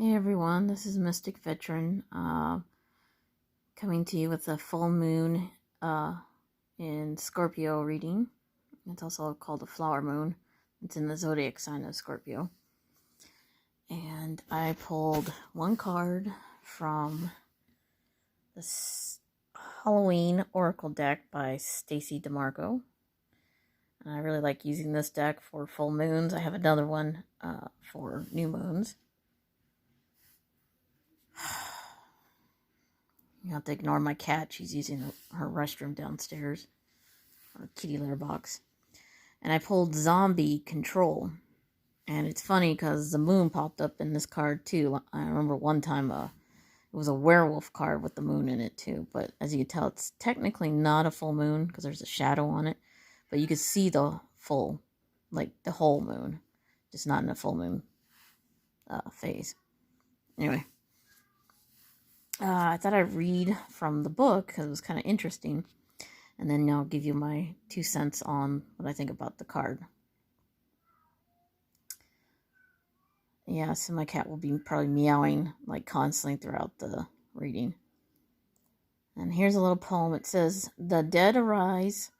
Hey everyone, this is Mystic Veteran, coming to you with a full moon in Scorpio reading. It's also called a flower moon. It's in the zodiac sign of Scorpio. And I pulled one card from this Halloween Oracle deck by Stacy DeMarco. And I really like using this deck for full moons. I have another one for new moons. You have to ignore my cat. She's using her restroom downstairs. Or kitty litter box. And I pulled Zombie Control. And it's funny because the moon popped up in this card too. I remember one time it was a werewolf card with the moon in it too. But as you can tell, it's technically not a full moon because there's a shadow on it. But you can see the full, like the whole moon. Just not in a full moon phase. Anyway. I thought I'd read from the book because it was kind of interesting. And then I'll give you my 2 cents on what I think about the card. Yeah, so my cat will be probably meowing like constantly throughout the reading. And here's a little poem. It says, "The dead arise,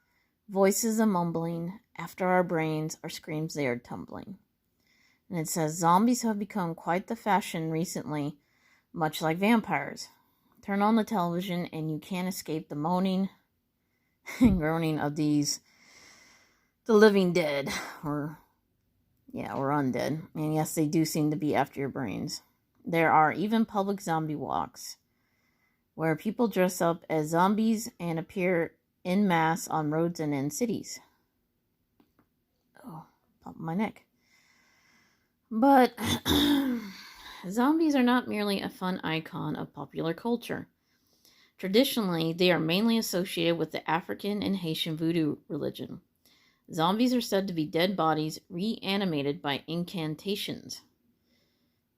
voices a mumbling, after our brains our screams they are tumbling." And it says, "Zombies have become quite the fashion recently, much like vampires. Turn on the television and you can't escape the moaning and groaning of the living dead, or undead. And yes, they do seem to be after your brains. There are even public zombie walks, where people dress up as zombies and appear en masse on roads and in cities." Oh, pop my neck. But zombies are not merely a fun icon of popular culture. Traditionally, they are mainly associated with the African and Haitian voodoo religion. Zombies are said to be dead bodies reanimated by incantations,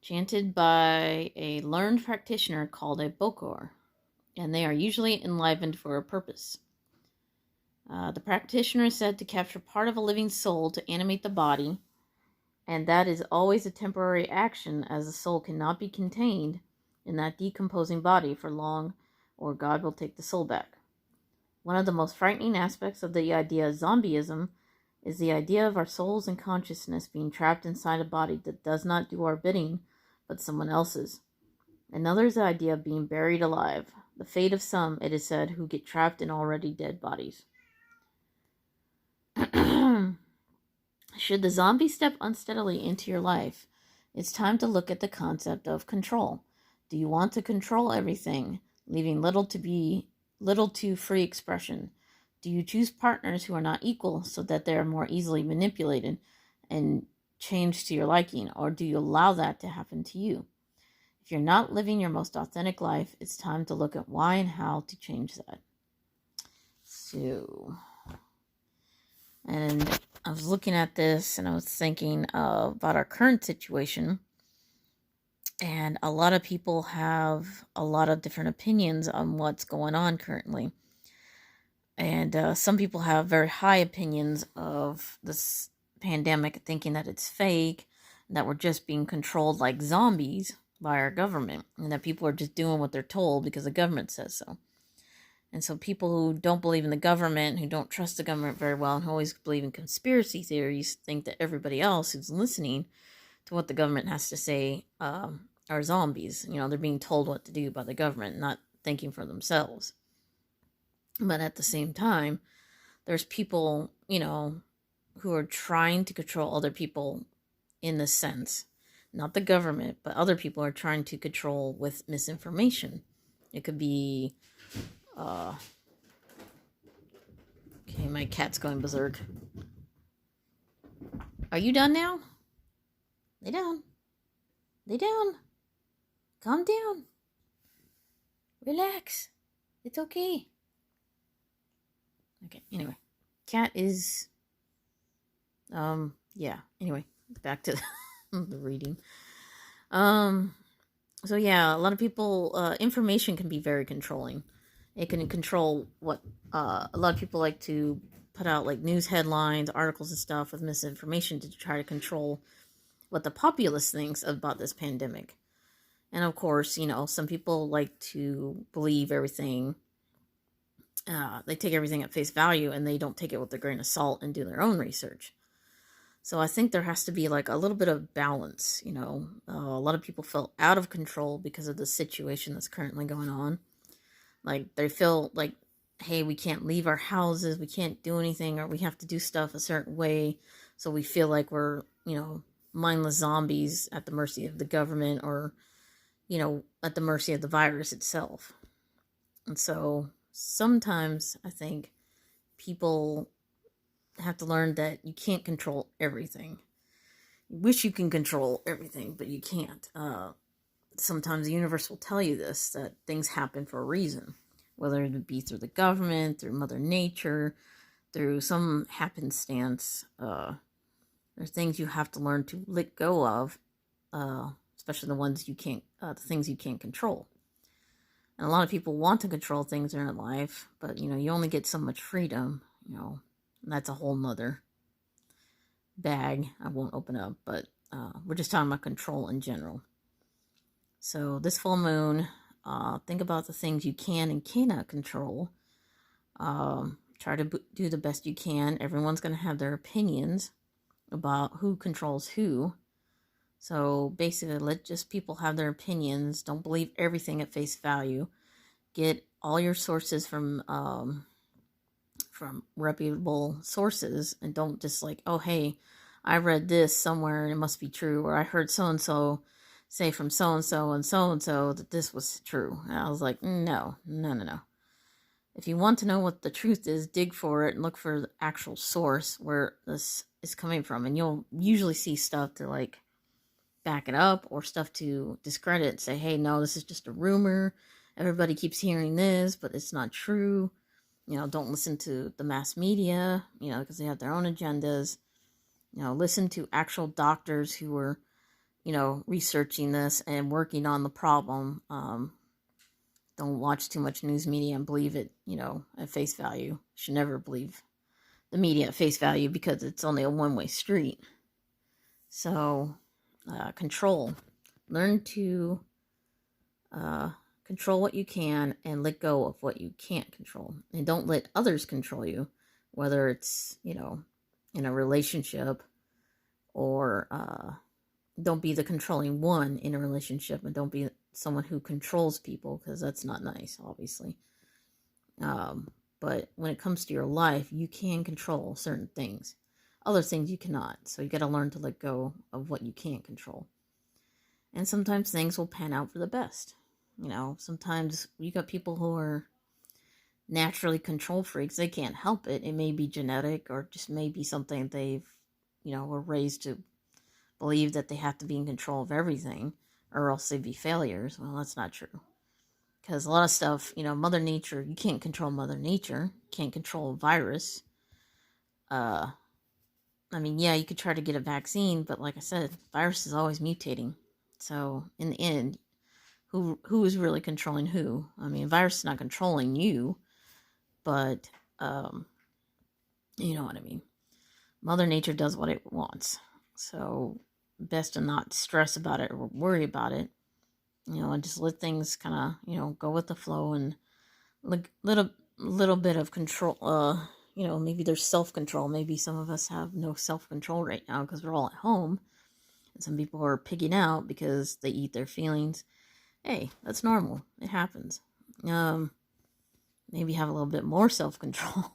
chanted by a learned practitioner called a bokor, and they are usually enlivened for a purpose. The practitioner is said to capture part of a living soul to animate the body, and that is always a temporary action, as the soul cannot be contained in that decomposing body for long, or God will take the soul back. One of the most frightening aspects of the idea of zombieism is the idea of our souls and consciousness being trapped inside a body that does not do our bidding, but someone else's. Another is the idea of being buried alive, the fate of some, it is said, who get trapped in already dead bodies. Should the zombie step unsteadily into your life, it's time to look at the concept of control. Do you want to control everything, leaving little to free expression? Do you choose partners who are not equal so that they are more easily manipulated and changed to your liking, or do you allow that to happen to you? If you're not living your most authentic life, it's time to look at why and how to change that. So, and I was looking at this and I was thinking about our current situation. And a lot of people have a lot of different opinions on what's going on currently. And some people have very high opinions of this pandemic, thinking that it's fake, and that we're just being controlled like zombies by our government, and that people are just doing what they're told because the government says so. And so people who don't believe in the government, who don't trust the government very well, and who always believe in conspiracy theories, think that everybody else who's listening to what the government has to say are zombies. You know, they're being told what to do by the government, not thinking for themselves. But at the same time, there's people, you know, who are trying to control other people in this sense. Not the government, but other people are trying to control with misinformation. It could be... okay, my cat's going berserk. Are you done now? Lay down. Lay down. Calm down. Relax. It's okay. Okay, anyway. Cat is... yeah, anyway. Back to the reading. So yeah, a lot of people... information can be very controlling. It can control what... a lot of people like to put out like news headlines, articles and stuff with misinformation to try to control what the populace thinks about this pandemic. And of course, some people like to believe everything. They take everything at face value and they don't take it with a grain of salt and do their own research. So I think there has to be like a little bit of balance. A lot of people feel out of control because of the situation that's currently going on. Like they feel like, hey, we can't leave our houses, we can't do anything, or we have to do stuff a certain way. So we feel like we're, mindless zombies at the mercy of the government, or, at the mercy of the virus itself. And so sometimes I think people have to learn that you can't control everything. You wish you can control everything, but you can't. Sometimes the universe will tell you this, that things happen for a reason, whether it be through the government, through Mother Nature, through some happenstance. There are things you have to learn to let go of, especially the ones you can't, the things you can't control. And a lot of people want to control things in their life, but you only get so much freedom. And that's a whole nother bag I won't open up, but we're just talking about control in general. So this full moon, think about the things you can and cannot control. Try to do the best you can. Everyone's going to have their opinions about who controls who. So basically, let just people have their opinions. Don't believe everything at face value. Get all your sources from reputable sources, and don't just like, oh, hey, I read this somewhere and it must be true, or I heard so-and-so say from so-and-so and so-and-so that this was true. And I was like, no. If you want to know what the truth is, dig for it and look for the actual source where this is coming from. And you'll usually see stuff to like back it up, or stuff to discredit and say, hey, no, this is just a rumor. Everybody keeps hearing this, but it's not true. Don't listen to the mass media, because they have their own agendas. Listen to actual doctors who are, researching this and working on the problem. Don't watch too much news media and believe it, at face value. You should never believe the media at face value, because it's only a one-way street. So, control. Learn to control what you can and let go of what you can't control. And don't let others control you, whether it's, in a relationship, or don't be the controlling one in a relationship, and don't be someone who controls people, because that's not nice, obviously. But when it comes to your life, you can control certain things. Other things you cannot. So you got to learn to let go of what you can't control. And sometimes things will pan out for the best. Sometimes you got people who are naturally control freaks. They can't help it. It may be genetic, or just may be something they've, were raised to believe that they have to be in control of everything, or else they'd be failures. Well, that's not true. Because a lot of stuff, Mother Nature, you can't control Mother Nature. You can't control a virus. Yeah, you could try to get a vaccine, but like I said, virus is always mutating. So in the end, who is really controlling who? Virus is not controlling you, but you know what I mean. Mother Nature does what it wants. So best to not stress about it or worry about it. And just let things kind of, go with the flow, and little bit of control. Maybe there's self-control. Maybe some of us have no self-control right now because we're all at home. And some people are pigging out because they eat their feelings. Hey, that's normal. It happens. Maybe have a little bit more self-control.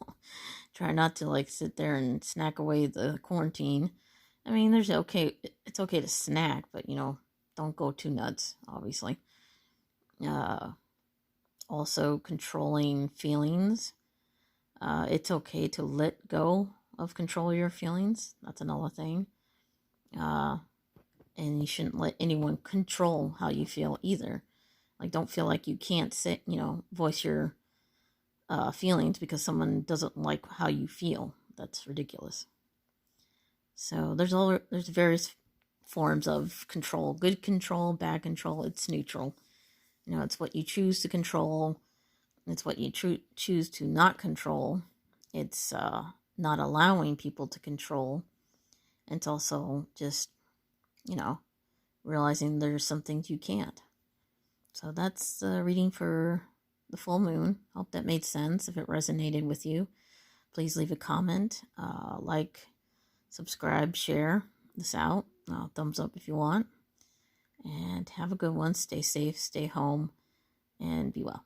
Try not to like sit there and snack away the quarantine. It's okay to snack, but don't go too nuts, obviously. Also controlling feelings. It's okay to let go of control your feelings. That's another thing. And you shouldn't let anyone control how you feel either. Like, don't feel like you can't voice your feelings because someone doesn't like how you feel. That's ridiculous. So there's various forms of control. Good control, bad control. It's neutral. It's what you choose to control. It's what you choose to not control. It's not allowing people to control. It's also just, realizing there's some things you can't. So that's the reading for the full moon. Hope that made sense. If it resonated with you, please leave a comment, like, subscribe, share this out. Thumbs up if you want. And have a good one. Stay safe, stay home, and be well.